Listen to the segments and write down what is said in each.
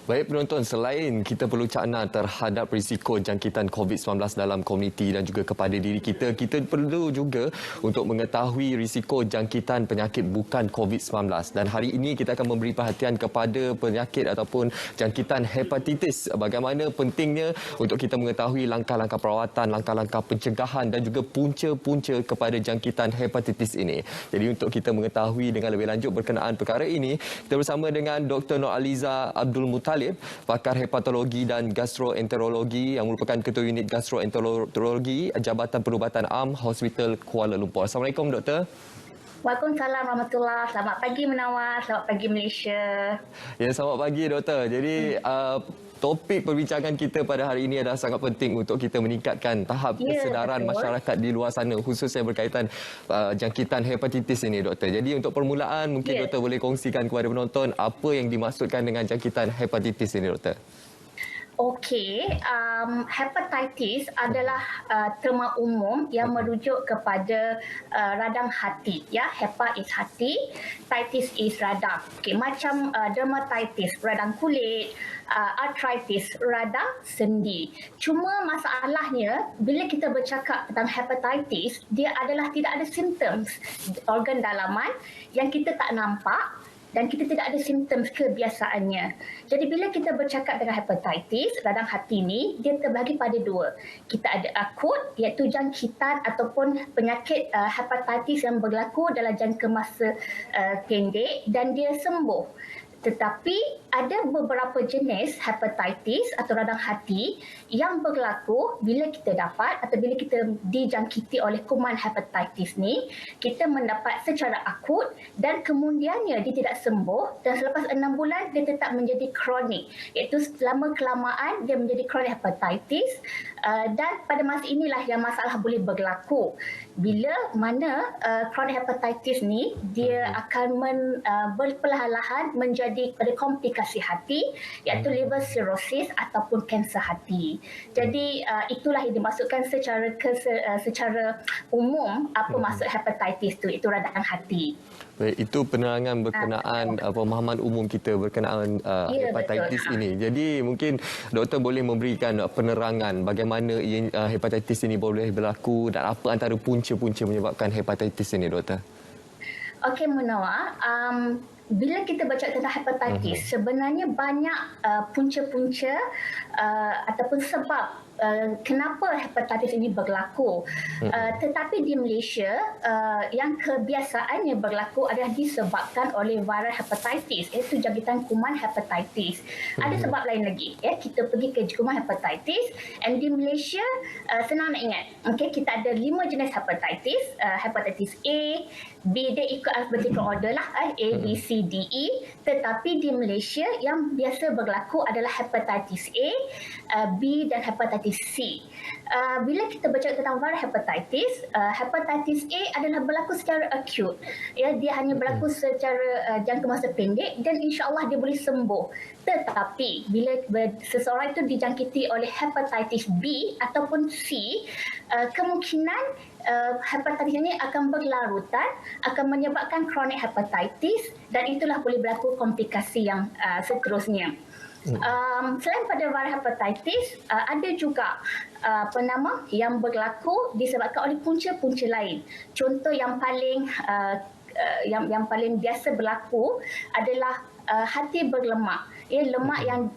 Baik penonton, selain kita perlu cakna terhadap risiko jangkitan COVID-19 dalam komuniti dan juga kepada diri kita, kita perlu juga untuk mengetahui risiko jangkitan penyakit bukan COVID-19. Dan hari ini kita akan memberi perhatian kepada penyakit ataupun jangkitan hepatitis. Bagaimana pentingnya untuk kita mengetahui langkah-langkah perawatan, langkah-langkah pencegahan dan juga punca-punca kepada jangkitan hepatitis ini. Jadi untuk kita mengetahui dengan lebih lanjut berkenaan perkara ini, kita bersama dengan Dr. Nuraliza Abdul Muttalib, pakar hepatologi dan gastroenterologi yang merupakan ketua unit gastroenterologi Jabatan Perubatan Am Hospital Kuala Lumpur. Assalamualaikum doktor. Waalaikumsalam warahmatullahi. Selamat pagi Menawar, selamat pagi Malaysia. Ya, selamat pagi doktor. Jadi topik perbincangan kita pada hari ini adalah sangat penting untuk kita meningkatkan tahap kesedaran masyarakat di luar sana, khususnya berkaitan jangkitan hepatitis ini doktor. Jadi untuk permulaan mungkin doktor boleh kongsikan kepada penonton apa yang dimaksudkan dengan jangkitan hepatitis ini doktor. Okey, hepatitis adalah terma umum yang merujuk kepada radang hati. Ya, hepa is hati, titis is radang. Okey, macam dermatitis, radang kulit, arthritis, radang sendi. Cuma masalahnya bila kita bercakap tentang hepatitis, dia adalah tidak ada simptoms organ dalaman yang kita tak nampak dan kita tidak ada simptom kebiasaannya. Jadi bila kita bercakap dengan hepatitis, radang hati ni, dia terbahagi pada dua. Kita ada akut, iaitu jangkitan ataupun penyakit hepatitis yang berlaku dalam jangka masa pendek dan dia sembuh. Tetapi ada beberapa jenis hepatitis atau radang hati yang berlaku bila kita dapat atau bila kita dijangkiti oleh kuman hepatitis ni, kita mendapat secara akut dan kemudiannya dia tidak sembuh dan selepas 6 bulan dia tetap menjadi kronik, iaitu selama kelamaan dia menjadi kronik hepatitis dan pada masa inilah yang masalah boleh berlaku. Bila mana kronik hepatitis ni dia akan berperlahan-lahan menjadi pada komplikasi hati, iaitu liver cirrhosis ataupun kanser hati. Jadi itulah yang dimaksudkan secara umum apa maksud hepatitis itu radang hati. Baik, itu penerangan berkenaan pemahaman umum kita berkenaan hepatitis ini. Jadi mungkin doktor boleh memberikan penerangan bagaimana hepatitis ini boleh berlaku dan apa antara punca-punca menyebabkan hepatitis ini doktor. Okey Munawar, bila kita bercakap tentang hepatitis, sebenarnya banyak punca-punca ataupun sebab kenapa hepatitis ini berlaku. Tetapi di Malaysia, yang kebiasaannya berlaku adalah disebabkan oleh viral hepatitis, iaitu jangkitan kuman hepatitis. Ada sebab lain lagi. Ya, kita pergi ke kuman hepatitis dan di Malaysia, senang nak ingat. Okay, kita ada 5 jenis hepatitis. Hepatitis A, B, dia ikut alphabetical order lah. A, B, C, D, E. Tetapi di Malaysia, yang biasa berlaku adalah hepatitis A, B dan hepatitis C. Bila kita bercakap tentang viral hepatitis, hepatitis A adalah berlaku secara akut. Ya, dia hanya berlaku secara jangka masa pendek dan insya-Allah dia boleh sembuh. Tetapi bila seseorang itu dijangkiti oleh hepatitis B ataupun C, kemungkinan hepatitis ini akan berlarutan, akan menyebabkan kronik hepatitis dan itulah boleh berlaku komplikasi yang seterusnya. Selain pada viral hepatitis, ada juga penama yang berlaku disebabkan oleh punca-punca lain. Contoh yang paling yang paling biasa berlaku adalah hati berlemak. Lemak yang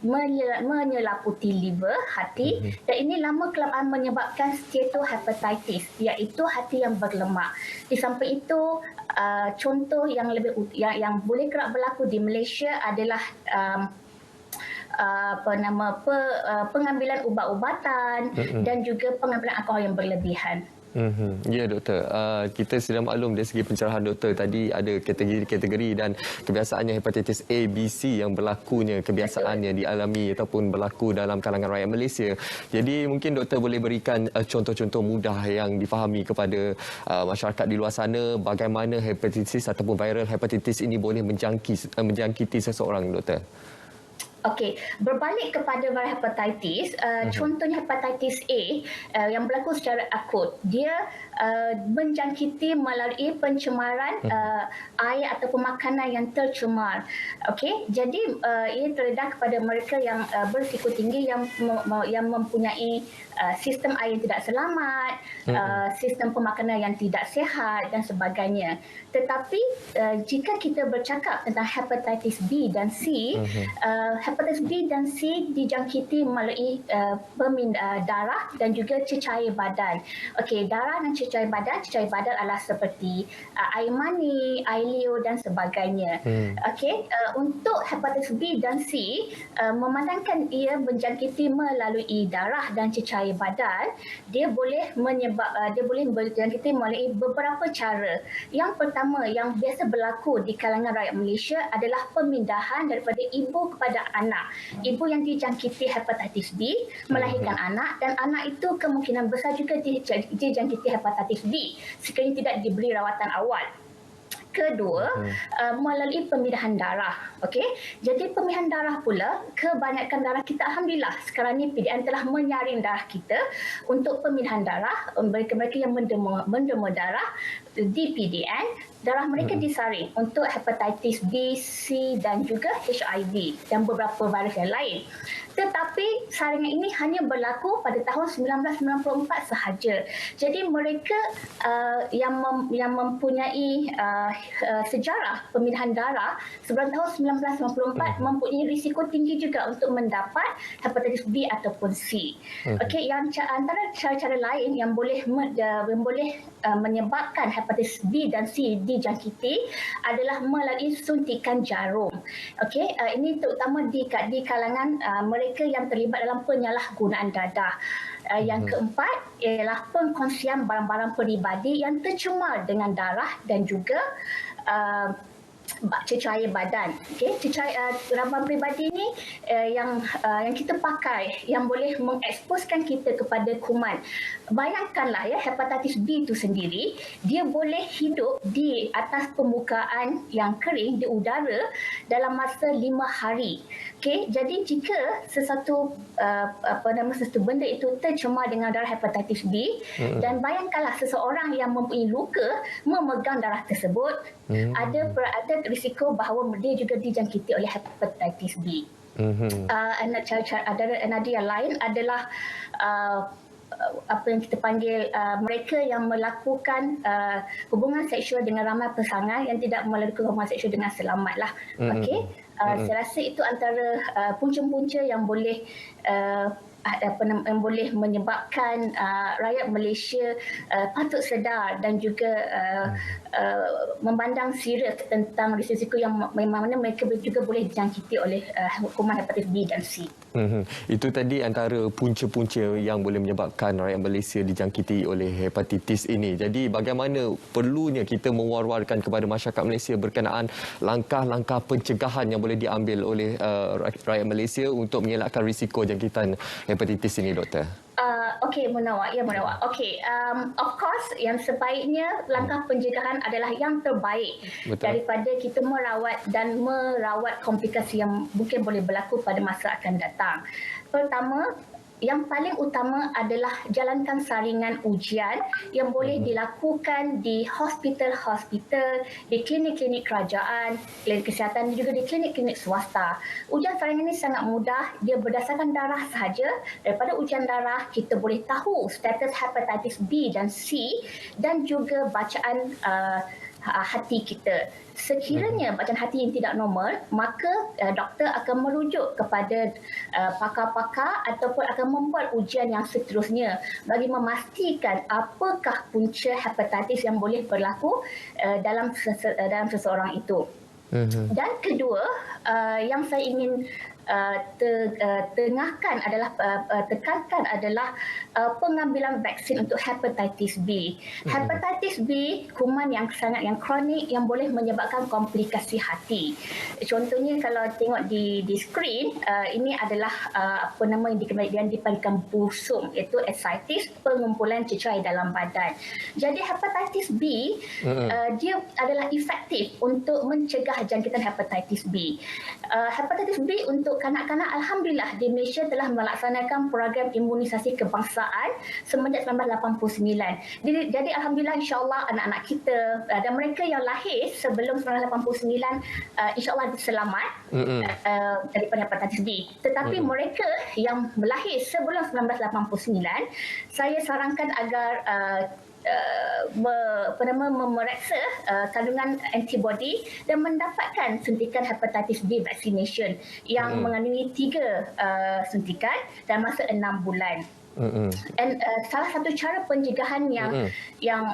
menyelaputi liver hati dan ini lama kelamaan menyebabkan steatohepatitis, iaitu hati yang berlemak. Di samping itu, contoh yang yang boleh kerap berlaku di Malaysia adalah pengambilan ubat-ubatan dan juga pengambilan alkohol yang berlebihan. Ya doktor, kita sudah maklum dari segi pencerahan doktor tadi ada kategori-kategori dan kebiasaannya hepatitis A, B, C yang berlakunya kebiasaannya dialami ataupun berlaku dalam kalangan rakyat Malaysia. Jadi mungkin doktor boleh berikan contoh-contoh mudah yang difahami kepada masyarakat di luar sana bagaimana hepatitis ataupun viral hepatitis ini boleh menjangkiti seseorang doktor. Okey, berbalik kepada varian hepatitis, contohnya hepatitis A yang berlaku secara akut. Dia menjangkiti melalui pencemaran air ataupun makanan yang tercemar. Okey, jadi ia terdedah kepada mereka yang berisiko tinggi yang mempunyai sistem air yang tidak selamat, sistem pemakanan yang tidak sihat dan sebagainya. Tetapi jika kita bercakap tentang hepatitis B dan C, hepatitis B dan C dijangkiti melalui darah dan juga cecair badan. Okey, darah dan cecair badan adalah seperti air mani, air liur dan sebagainya. Okey, untuk hepatitis B dan C, memandangkan ia menjangkiti melalui darah dan cecair badan, dia boleh berjangkiti melalui beberapa cara. Yang pertama yang biasa berlaku di kalangan rakyat Malaysia adalah pemindahan daripada ibu kepada anak. Ibu yang dijangkiti hepatitis B melahirkan anak dan anak itu kemungkinan besar juga dijangkiti hepatitis B sekiranya tidak diberi rawatan awal. Kedua, melalui pemindahan darah. Okey, jadi pemindahan darah pula, kebanyakan darah kita alhamdulillah sekarang ni PDN telah menyaring darah kita untuk pemindahan darah. Mereka-mereka yang menderma darah di PDN, darah mereka disaring untuk hepatitis B, C dan juga HIV dan beberapa virus yang lain. Tetapi saringan ini hanya berlaku pada tahun 1994 sahaja. Jadi mereka yang mempunyai sejarah pemindahan darah sebelum tahun 1994 mempunyai risiko tinggi juga untuk mendapat hepatitis B ataupun C. Okey, yang antara cara-cara lain yang boleh menyebabkan hepatitis B dan C dijangkiti adalah melalui suntikan jarum. Okey, ini terutama di kalangan mereka yang terlibat dalam penyalahgunaan dadah. Yang keempat ialah pengkongsian barang-barang peribadi yang tercemar dengan darah dan juga cecair badan. Okey, barang peribadi ni yang kita pakai yang boleh mengeksposkan kita kepada kuman. Bayangkanlah ya, hepatitis B itu sendiri dia boleh hidup di atas permukaan yang kering di udara dalam masa 5 hari. Okey, jadi jika sesuatu benda itu tercemar dengan darah hepatitis B dan bayangkanlah seseorang yang mempunyai luka memegang darah tersebut, ada risiko bahawa dia juga dijangkiti oleh hepatitis B. Ada yang lain adalah apa yang kita panggil mereka yang melakukan hubungan seksual dengan ramai pasangan yang tidak melakukan hubungan seksual dengan selamat lah. Okey, saya rasa itu antara punca-punca yang boleh menyebabkan rakyat Malaysia patut sedar dan juga memandang serius tentang risiko yang memang mereka juga boleh dijangkiti oleh kuman hepatitis B dan C. Itu tadi antara punca-punca yang boleh menyebabkan rakyat Malaysia dijangkiti oleh hepatitis ini. Jadi bagaimana perlunya kita mewar-warkan kepada masyarakat Malaysia berkenaan langkah-langkah pencegahan yang boleh diambil oleh rakyat Malaysia untuk mengelakkan risiko jangkitan hepatitis ini, Doktor? Okey, Munawar. Ya, Munawar. Okey, of course yang sebaiknya langkah pencegahan adalah yang terbaik. Betul. Daripada kita merawat komplikasi yang mungkin boleh berlaku pada masa akan datang. Pertama, yang paling utama adalah jalankan saringan ujian yang boleh dilakukan di hospital-hospital, di klinik-klinik kerajaan, klinik kesihatan dan juga di klinik-klinik swasta. Ujian saringan ini sangat mudah, dia berdasarkan darah sahaja. Daripada ujian darah, kita boleh tahu status hepatitis B dan C dan juga bacaan hati kita. Sekiranya bacaan hati yang tidak normal, maka doktor akan merujuk kepada pakar-pakar ataupun akan membuat ujian yang seterusnya bagi memastikan apakah punca hepatitis yang boleh berlaku dalam seseorang itu. Dan kedua, yang saya ingin tekankan adalah pengambilan vaksin untuk hepatitis B. Hepatitis B kuman yang kronik yang boleh menyebabkan komplikasi hati. Contohnya kalau tengok di skrin, ini adalah yang dipanggilkan busung, iaitu ascites, pengumpulan cecair dalam badan. Jadi hepatitis B dia adalah efektif untuk mencegah jangkitan hepatitis B. Hepatitis B untuk kanak-kanak, alhamdulillah di Malaysia telah melaksanakan program imunisasi kebangsaan semenjak 1989. Jadi alhamdulillah, insya-Allah anak-anak kita dan mereka yang lahir sebelum 1989 insya-Allah selamat daripada hepatitis B. Tetapi mereka yang lahir sebelum 1989, saya sarankan agar memeriksa kandungan antibody dan mendapatkan suntikan hepatitis B vaccination yang mengandungi 3 suntikan dalam masa 6 bulan. Dan salah satu cara pencegahan yang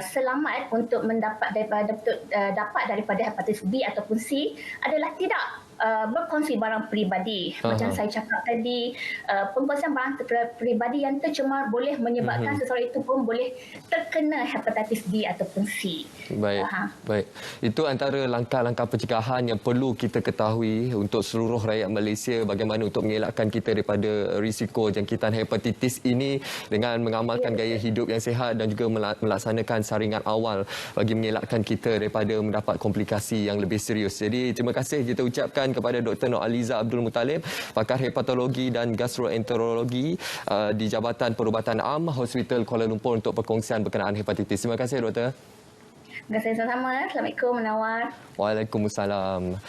selamat untuk dapat daripada hepatitis B ataupun C adalah tidak berkongsi barang peribadi. Macam saya cakap tadi, pengkongsian barang peribadi yang tercemar boleh menyebabkan seseorang itu pun boleh terkena hepatitis B ataupun C. Baik. Itu antara langkah-langkah pencegahan yang perlu kita ketahui untuk seluruh rakyat Malaysia, bagaimana untuk mengelakkan kita daripada risiko jangkitan hepatitis ini dengan mengamalkan gaya hidup yang sihat dan juga melaksanakan saringan awal bagi mengelakkan kita daripada mendapat komplikasi yang lebih serius. Jadi terima kasih kita ucapkan kepada Dr. Nur Aliza Abdul Muttalib, pakar hepatologi dan gastroenterologi di Jabatan Perubatan Am Hospital Kuala Lumpur untuk perkongsian berkenaan hepatitis. Terima kasih, Doktor. Terima kasih sama-sama. Assalamualaikum, Munawar. Waalaikumsalam.